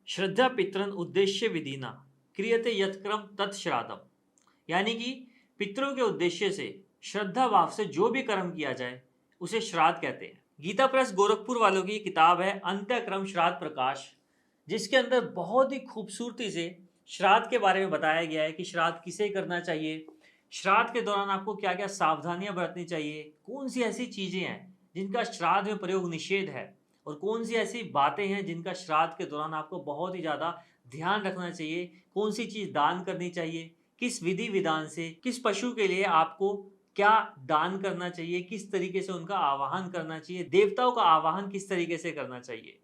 श्रद्धा पितरन उद्देश्य विधिना क्रियते यत्क्रम तत्श्राद्धम। यानी कि पितरों के उद्देश्य से श्रद्धा भाव से जो भी कर्म किया जाए उसे श्राद्ध कहते हैं। गीता प्रेस गोरखपुर वालों की किताब है अंत्यक्रम श्राद्ध प्रकाश, जिसके अंदर बहुत ही खूबसूरती से श्राद्ध के बारे में बताया गया है कि श्राद्ध किसे करना चाहिए, श्राद्ध के दौरान आपको क्या क्या सावधानियां बरतनी चाहिए, कौन सी ऐसी चीजें हैं जिनका श्राद्ध में प्रयोग निषेध है और कौन सी ऐसी बातें हैं जिनका श्राद्ध के दौरान आपको बहुत ही ज़्यादा ध्यान रखना चाहिए, कौन सी चीज़ दान करनी चाहिए, किस विधि विधान से किस पशु के लिए आपको क्या दान करना चाहिए, किस तरीके से उनका आवाहन करना चाहिए, देवताओं का आवाहन किस तरीके से करना चाहिए।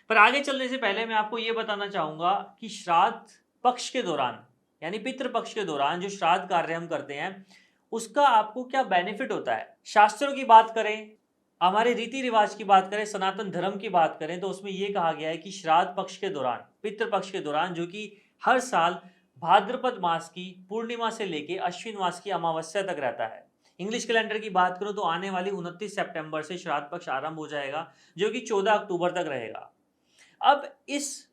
पर आगे चलने से पहले मैं आपको ये बताना चाहूँगा कि श्राद्ध पक्ष के दौरान यानी पितृ पक्ष के दौरान जो श्राद्ध कार्य हम करते हैं उसका आपको क्या बेनिफिट होता है। शास्त्रों की बात करें, हमारे रीति रिवाज की बात करें, सनातन धर्म की बात करें तो उसमें यह कहा गया है कि श्राद्ध पक्ष के दौरान, पितृ पक्ष के दौरान, जो कि हर साल भाद्रपद मास की पूर्णिमा से लेके अश्विन मास की अमावस्या तक रहता है। इंग्लिश कैलेंडर की बात करूं तो आने वाली 29 सितंबर से श्राद्ध पक्ष आरंभ हो जाएगा, जो कि 14 अक्टूबर तक रहेगा। अब इस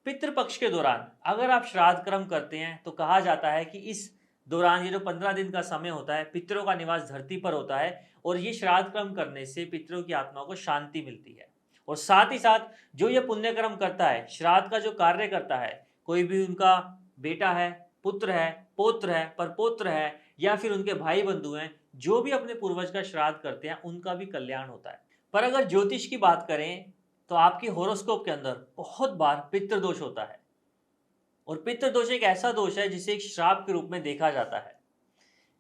पितृपक्ष के दौरान अगर आप श्राद्ध कर्म करते हैं तो कहा जाता है कि इस दौरान ये जो 15 दिन का समय होता है, पितरों का निवास धरती पर होता है और ये श्राद्ध कर्म करने से पितरों की आत्मा को शांति मिलती है। और साथ ही साथ जो ये पुण्य कर्म करता है, श्राद्ध का जो कार्य करता है, कोई भी उनका बेटा है, पुत्र है, पौत्र है, परपौत्र है या फिर उनके भाई बंधु हैं, जो भी अपने पूर्वज का श्राद्ध करते हैं उनका भी कल्याण होता है। पर अगर ज्योतिष की बात करें तो आपकी होरोस्कोप के अंदर बहुत बार पितृदोष होता है और पितृदोष एक ऐसा दोष है जिसे एक श्राप के रूप में देखा जाता है,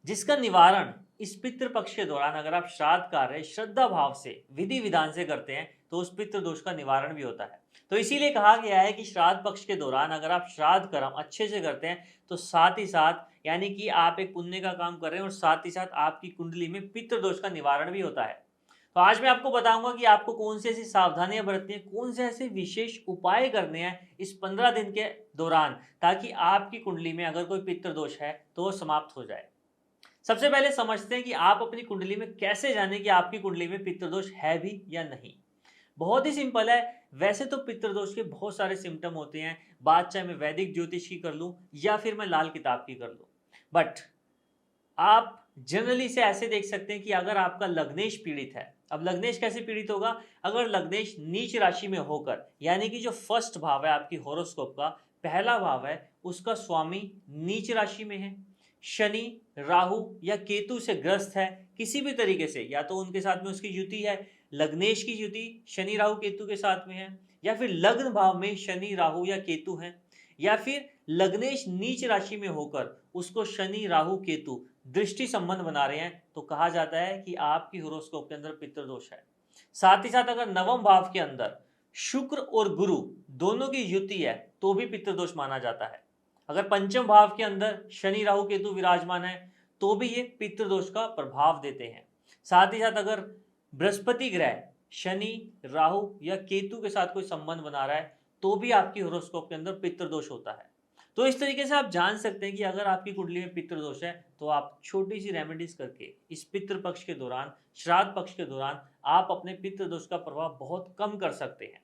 जिसका निवारण इस पितृ पक्ष के दौरान अगर आप श्राद्ध कार्य श्रद्धा भाव से विधि विधान से करते हैं तो उस पितृ दोष का निवारण भी होता है। तो इसीलिए कहा गया है कि श्राद्ध पक्ष के दौरान अगर आप श्राद्ध कर्म अच्छे से करते हैं तो साथ ही साथ यानी कि आप एक पुण्य का काम कर रहे हैं और साथ ही साथ आपकी कुंडली में पितृ दोष का निवारण भी होता है। तो आज मैं आपको बताऊंगा कि आपको कौन सी ऐसी सावधानियां बरतनी है, कौन से ऐसे विशेष उपाय करने हैं इस 15 दिन के दौरान, ताकि आपकी कुंडली में अगर कोई पितृ दोष है तो वो समाप्त हो जाए। सबसे पहले समझते हैं कि आप अपनी कुंडली में कैसे जानें कि आपकी कुंडली में पितृदोष है भी या नहीं। बहुत ही सिंपल है। वैसे तो पितृदोष के बहुत सारे सिम्टम होते हैं, बात चाहे मैं वैदिक ज्योतिष की कर लूं या फिर मैं लाल किताब की कर लूं, बट आप जनरली से ऐसे देख सकते हैं कि अगर आपका लग्नेश पीड़ित है, अब लग्नेश कैसे पीड़ित होगा, अगर लग्नेश नीच राशि में होकर, यानी कि जो फर्स्ट भाव है आपकी होरोस्कोप का पहला भाव है उसका स्वामी नीच राशि में है, शनि राहु या केतु से ग्रस्त है किसी भी तरीके से, या तो उनके साथ में उसकी युति है, लग्नेश की युति शनि राहु केतु के साथ में है, या फिर लग्न भाव में शनि राहु या केतु है, या फिर लग्नेश नीच राशि में होकर उसको शनि राहु केतु दृष्टि संबंध बना रहे हैं, तो कहा जाता है कि आपकी होरोस्कोप के अंदर पितृदोष है। साथ ही साथ अगर नवम भाव के अंदर शुक्र और गुरु दोनों की युति है तो भी पितृदोष माना जाता है। अगर पंचम भाव के अंदर शनि राहु केतु विराजमान है तो भी ये पितृदोष का प्रभाव देते हैं। साथ ही साथ अगर बृहस्पति ग्रह शनि राहु या केतु के साथ कोई संबंध बना रहा है तो भी आपकी होरोस्कोप के अंदर पितृदोष होता है। तो इस तरीके से आप जान सकते हैं कि अगर आपकी कुंडली में पितृदोष है तो आप छोटी सी रेमेडीज करके इस पितृ पक्ष के दौरान, श्राद्ध पक्ष के दौरान आप अपने पितृदोष का प्रभाव बहुत कम कर सकते हैं।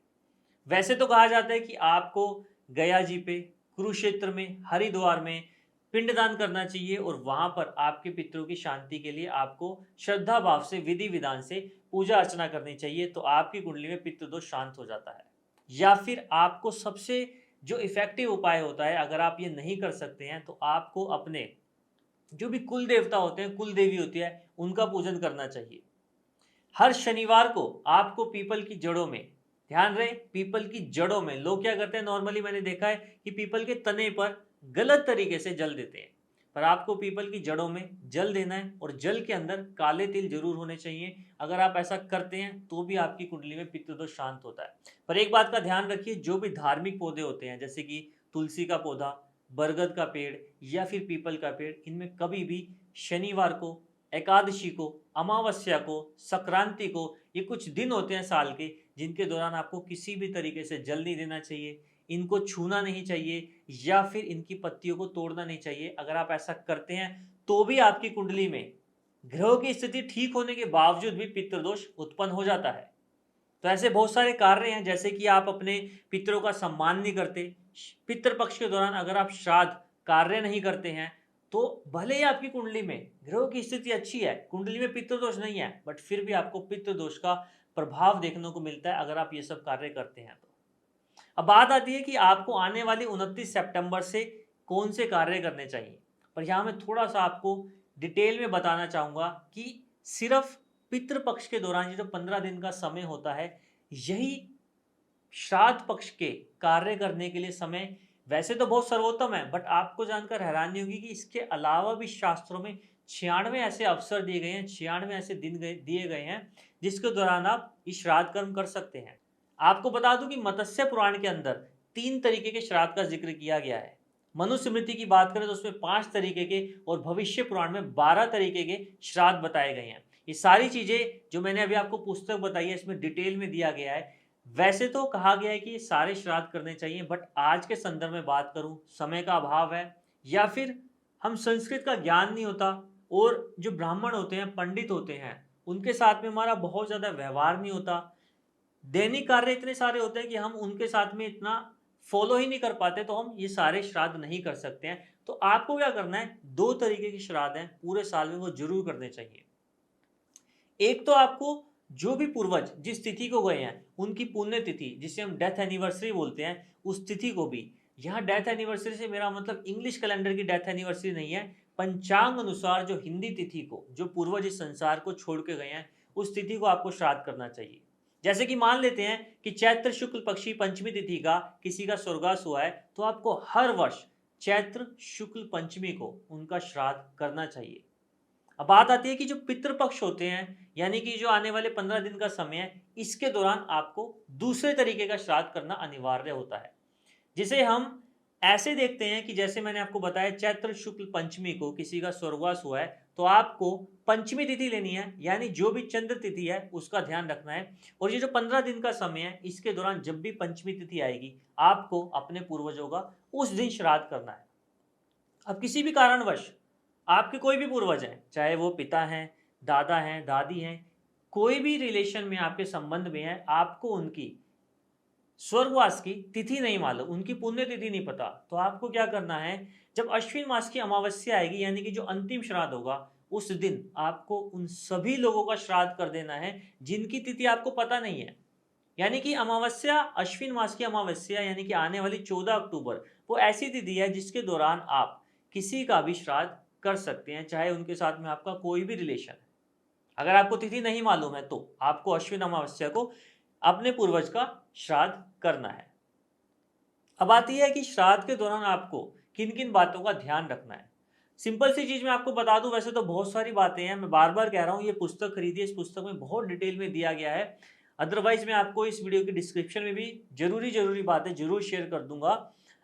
वैसे तो कहा जाता है कि आपको गया जी पे, कुरुक्षेत्र में, हरिद्वार में पिंडदान करना चाहिए और वहां पर आपके पितरों की शांति के लिए आपको श्रद्धा भाव से विधि विधान से पूजा अर्चना करनी चाहिए, तो आपकी कुंडली में पितृदोष शांत हो जाता है। या फिर आपको सबसे जो इफेक्टिव उपाय होता है, अगर आप ये नहीं कर सकते हैं तो आपको अपने जो भी कुल देवता होते हैं, कुल देवी होती है, उनका पूजन करना चाहिए। हर शनिवार को आपको पीपल की जड़ों में, ध्यान रहे पीपल की जड़ों में, लोग क्या करते हैं नॉर्मली मैंने देखा है कि पीपल के तने पर गलत तरीके से जल देते हैं, पर आपको पीपल की जड़ों में जल देना है और जल के अंदर काले तिल जरूर होने चाहिए। अगर आप ऐसा करते हैं तो भी आपकी कुंडली में पितृदोष शांत होता है। पर एक बात का ध्यान रखिए, जो भी धार्मिक पौधे होते हैं जैसे कि तुलसी का पौधा, बरगद का पेड़ या फिर पीपल का पेड़, इनमें कभी भी शनिवार को, एकादशी को, अमावस्या को, संक्रांति को, ये कुछ दिन होते हैं साल के जिनके दौरान आपको किसी भी तरीके से जल नहीं देना चाहिए, इनको छूना नहीं चाहिए या फिर इनकी पत्तियों को तोड़ना नहीं चाहिए। अगर आप ऐसा करते हैं तो भी आपकी कुंडली में ग्रहों की स्थिति ठीक होने के बावजूद भी पितृदोष उत्पन्न हो जाता है। तो ऐसे बहुत सारे कार्य हैं, जैसे कि आप अपने पितरों का सम्मान नहीं करते। पितृपक्ष के दौरान अगर आप श्राद्ध कार्य नहीं करते हैं तो भले ही आपकी कुंडली में ग्रहों की स्थिति अच्छी है, कुंडली में पितृदोष नहीं है, बट फिर भी आपको पितृदोष का प्रभाव देखने को मिलता है अगर आप ये सब कार्य करते हैं तो। अब बात आती है कि आपको आने वाली 29 सितंबर से कौन से कार्य करने चाहिए, पर यहाँ मैं थोड़ा सा आपको डिटेल में बताना चाहूँगा कि सिर्फ पितृपक्ष के दौरान ये जो 15 दिन का समय होता है, यही श्राद्ध पक्ष के कार्य करने के लिए समय वैसे तो बहुत सर्वोत्तम है, बट आपको जानकर हैरानी होगी कि इसके अलावा भी शास्त्रों में 96 ऐसे अवसर दिए गए हैं, 96 ऐसे दिन दिए गए हैं जिसके दौरान आप इस श्राद्ध कर्म कर सकते हैं। आपको बता दूं कि मत्स्य पुराण के अंदर 3 तरीके के श्राद्ध का जिक्र किया गया है। मनुस्मृति की बात करें तो उसमें 5 तरीके के और भविष्य पुराण में 12 तरीके के श्राद्ध बताए गए हैं। ये सारी चीजें जो मैंने अभी आपको पुस्तक बताई है इसमें डिटेल में दिया गया है। वैसे तो कहा गया है कि सारे श्राद्ध करने चाहिए, बट आज के संदर्भ में बात करूं, समय का अभाव है या फिर हम संस्कृत का ज्ञान नहीं होता, और जो ब्राह्मण होते हैं, पंडित होते हैं, उनके साथ में हमारा बहुत ज़्यादा व्यवहार नहीं होता। दैनिक कार्य इतने सारे होते हैं कि हम उनके साथ में इतना फॉलो ही नहीं कर पाते, तो हम ये सारे श्राद्ध नहीं कर सकते हैं। तो आपको क्या करना है, 2 तरीके के श्राद्ध हैं पूरे साल में, वो जरूर करने चाहिए। एक तो आपको जो भी पूर्वज जिस तिथि को गए हैं उनकी पुण्य तिथि, जिसे हम डेथ एनिवर्सरी बोलते हैं, उस तिथि को भी, यहाँ डेथ एनिवर्सरी से मेरा मतलब इंग्लिश कैलेंडर की डेथ एनिवर्सरी नहीं है, पंचांग अनुसार जो हिंदी तिथि को, जो पूर्वज इस संसार को छोड़ के गए हैं, उस तिथि को आपको श्राद्ध करना चाहिए। जैसे कि मान लेते हैं कि चैत्र शुक्ल पक्षी पंचमी तिथि का किसी का स्वर्गवास हुआ है, तो आपको हर वर्ष चैत्र शुक्ल पंचमी को उनका श्राद्ध करना चाहिए। अब बात आती है कि जो पितृपक्ष होते हैं, यानी कि जो आने वाले 15 दिन का समय है, इसके दौरान आपको दूसरे तरीके का श्राद्ध करना अनिवार्य होता है, जिसे हम ऐसे देखते हैं कि जैसे मैंने आपको बताया चैत्र शुक्ल पंचमी को किसी का स्वर्गवास हुआ है, तो आपको पंचमी तिथि लेनी है, यानी जो भी चंद्र तिथि है उसका ध्यान रखना है। और ये जो 15 दिन का समय है, इसके दौरान जब भी पंचमी तिथि आएगी, आपको अपने पूर्वजों का उस दिन श्राद्ध करना है। अब किसी भी कारणवश आपके कोई भी पूर्वज हैं, चाहे वो पिता हैं, दादा हैं, दादी हैं, कोई भी रिलेशन में आपके संबंध में है, आपको उनकी स्वर्गवास की तिथि नहीं मालूम, उनकी पुण्य तिथि नहीं पता, तो आपको क्या करना है, जब अश्विन मास की अमावस्या आएगी, यानी कि जो अंतिम श्राद्ध होगा, उस दिन आपको उन सभी लोगों का श्राद्ध कर देना है जिनकी तिथि आपको पता नहीं है। यानी कि अमावस्या, अश्विन मास की अमावस्या यानी कि आने वाली 14 अक्टूबर, वो ऐसी तिथि है जिसके दौरान आप किसी का भी श्राद्ध कर सकते हैं, चाहे उनके साथ में आपका कोई भी रिलेशन है। अगर आपको तिथि नहीं मालूम है तो आपको अश्विन अमावस्या को अपने पूर्वज का श्राद्ध करना है। अब आती है कि श्राद्ध के दौरान आपको किन किन बातों का ध्यान रखना है। सिंपल सी चीज मैं आपको बता दूं, वैसे तो बहुत सारी बातें हैं, मैं बार बार कह रहा हूं ये पुस्तक खरीदिए, इस पुस्तक में बहुत डिटेल में दिया गया है। अदरवाइज मैं आपको इस वीडियो की डिस्क्रिप्शन में भी जरूरी बातें जरूर शेयर कर दूंगा।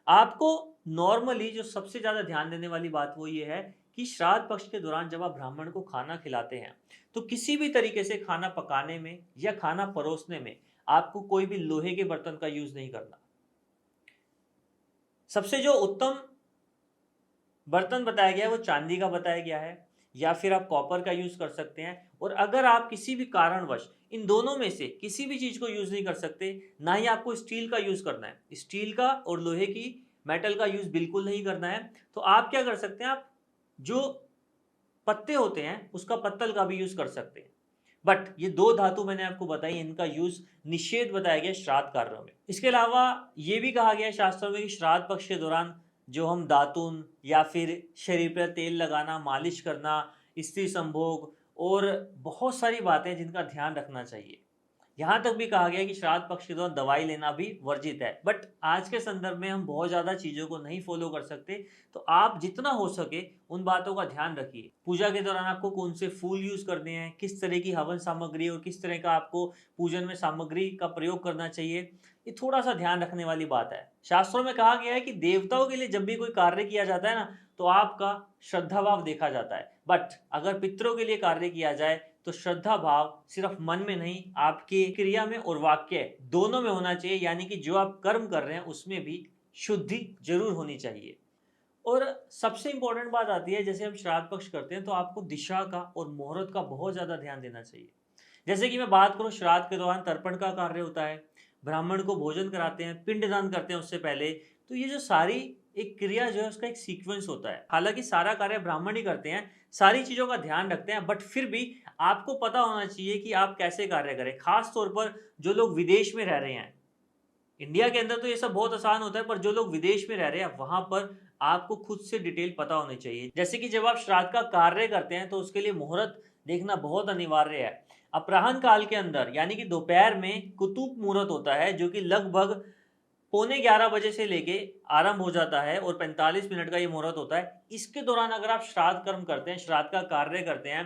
आपको नॉर्मली जो सबसे ज्यादा ध्यान देने वाली बात वो ये है कि श्राद्ध पक्ष के दौरान जब आप ब्राह्मण को खाना खिलाते हैं, तो किसी भी तरीके से खाना पकाने में या खाना परोसने में आपको कोई भी लोहे के बर्तन का यूज नहीं करना। सबसे जो उत्तम बर्तन बताया गया है वो चांदी का बताया गया है, या फिर आप कॉपर का यूज कर सकते हैं। और अगर आप किसी भी कारणवश इन दोनों में से किसी भी चीज को यूज नहीं कर सकते, ना ही आपको स्टील का यूज करना है, स्टील का और लोहे की, मेटल का यूज बिल्कुल नहीं करना है, तो आप क्या कर सकते हैं, आप जो पत्ते होते हैं उसका पत्तल का भी यूज कर सकते हैं। बट ये 2 धातु मैंने आपको बताई, इनका यूज निषेध बताया गया श्राद्ध कार्यों में। इसके अलावा ये भी कहा गया है शास्त्रों में कि श्राद्ध पक्ष के दौरान जो हम दातुन या फिर शरीर पर तेल लगाना, मालिश करना, स्त्री संभोग और बहुत सारी बातें जिनका ध्यान रखना चाहिए। यहाँ तक भी कहा गया है कि श्राद्ध पक्ष के दौरान दवाई लेना भी वर्जित है, बट आज के संदर्भ में हम बहुत ज़्यादा चीज़ों को नहीं फॉलो कर सकते, तो आप जितना हो सके उन बातों का ध्यान रखिए। पूजा के दौरान आपको कौन से फूल यूज करने हैं, किस तरह की हवन सामग्री और किस तरह का आपको पूजन में सामग्री का प्रयोग करना चाहिए, ये थोड़ा सा ध्यान रखने वाली बात है। शास्त्रों में कहा गया है कि देवताओं के लिए जब भी कोई कार्य किया जाता है ना, तो आपका श्रद्धा भाव देखा जाता है, बट अगर पितरों के लिए कार्य किया जाए तो श्रद्धा भाव सिर्फ मन में नहीं, आपकी क्रिया में और वाक्य दोनों में होना चाहिए, यानी कि जो आप कर्म कर रहे हैं उसमें भी शुद्धि जरूर होनी चाहिए। और सबसे इंपॉर्टेंट बात आती है, जैसे हम श्राद्ध पक्ष करते हैं तो आपको दिशा का और मुहूर्त का बहुत ज्यादा ध्यान देना चाहिए। जैसे कि मैं बात करूं, श्राद्ध के दौरान तर्पण का कार्य होता है, ब्राह्मण को भोजन कराते हैं, पिंडदान करते हैं उससे पहले। तो ये जो सारी एक क्रिया जो है उसका एक सीक्वेंस होता है। हालांकि सारा कार्य ब्राह्मण ही करते हैं, सारी चीजों का ध्यान रखते हैं, बट फिर भी आपको पता होना चाहिए कि आप कैसे कार्य करें। खास तौर पर जो लोग विदेश में रह रहे हैं, इंडिया के अंदर तो ये सब बहुत आसान होता है, पर जो लोग विदेश में रह रहे हैं वहां पर आपको खुद से डिटेल पता होनी चाहिए। जैसे कि जब आप श्राद्ध का कार्य करते हैं तो उसके लिए मुहूर्त देखना बहुत अनिवार्य है। अपराह्न काल के अंदर यानी कि दोपहर में कुतुब मुहूर्त होता है, जो कि लगभग पौने 11 बजे से लेके आरंभ हो जाता है और 45 मिनट का ये मुहूर्त होता है। इसके दौरान अगर आप श्राद्ध कर्म करते हैं, श्राद्ध का कार्य करते हैं,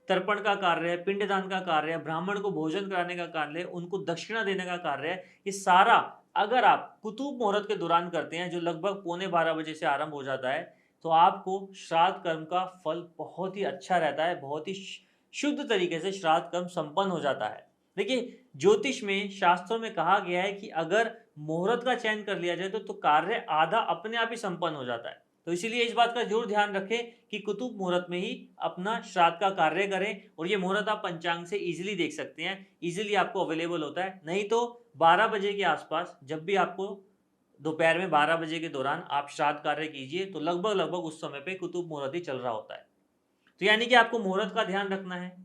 तर्पण का कार्य है, पिंडदान का कार्य है, ब्राह्मण को भोजन कराने का कार्य है, उनको दक्षिणा देने का कार्य है, ये सारा अगर आप कुतुब मुहूर्त के दौरान करते हैं, जो लगभग पौने 12 बजे से आरंभ हो जाता है, तो आपको श्राद्ध कर्म का फल बहुत ही अच्छा रहता है, बहुत ही शुद्ध तरीके से श्राद्ध कर्म संपन्न हो जाता है। देखिए, ज्योतिष में, शास्त्रों में कहा गया है कि अगर मुहूर्त का चयन कर लिया जाए तो कार्य आधा अपने आप ही संपन्न हो जाता है। तो इसीलिए इस बात का जरूर ध्यान रखें कि कुतुब मुहूर्त में ही अपना श्राद्ध का कार्य करें। और ये मुहूर्त आप पंचांग से इजीली देख सकते हैं, इजीली आपको अवेलेबल होता है। नहीं तो 12 बजे के आसपास, जब भी आपको दोपहर में 12 बजे के दौरान आप श्राद्ध कार्य कीजिए, तो लगभग लगभग उस समय पे कुतुब मुहूर्त ही चल रहा होता है। तो यानी कि आपको मुहूर्त का ध्यान रखना है,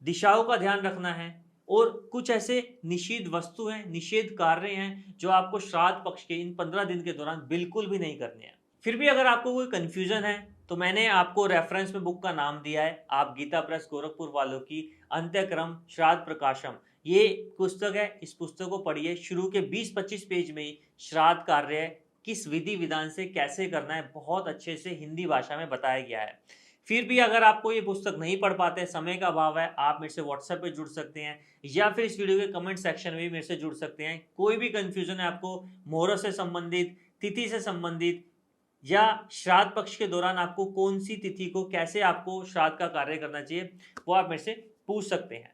दिशाओं का ध्यान रखना है, और कुछ ऐसे निषिद्ध वस्तु हैं, निषेध कार्य हैं, जो आपको श्राद्ध पक्ष के इन 15 दिन के दौरान बिल्कुल भी नहीं करने हैं। फिर भी अगर आपको कोई कंफ्यूजन है तो मैंने आपको रेफरेंस में बुक का नाम दिया है, आप गीता प्रेस गोरखपुर वालों की अंत्यक्रम श्राद्ध प्रकाशम, ये पुस्तक है। इस पुस्तक को पढ़िए। शुरू के 20-25 पेज में ही श्राद्ध कार्य किस विधि विधान से कैसे करना है बहुत अच्छे से हिंदी भाषा में बताया गया है। फिर भी अगर आपको ये पुस्तक नहीं पढ़ पाते, समय का अभाव है, आप मेरे से व्हाट्सएप पे जुड़ सकते हैं, या फिर इस वीडियो के कमेंट सेक्शन में भी मेरे से जुड़ सकते हैं। कोई भी कंफ्यूजन है आपको मुहूर्त से संबंधित, तिथि से संबंधित, या श्राद्ध पक्ष के दौरान आपको कौन सी तिथि को कैसे आपको श्राद्ध का कार्य करना चाहिए, वो आप मेरे से पूछ सकते हैं।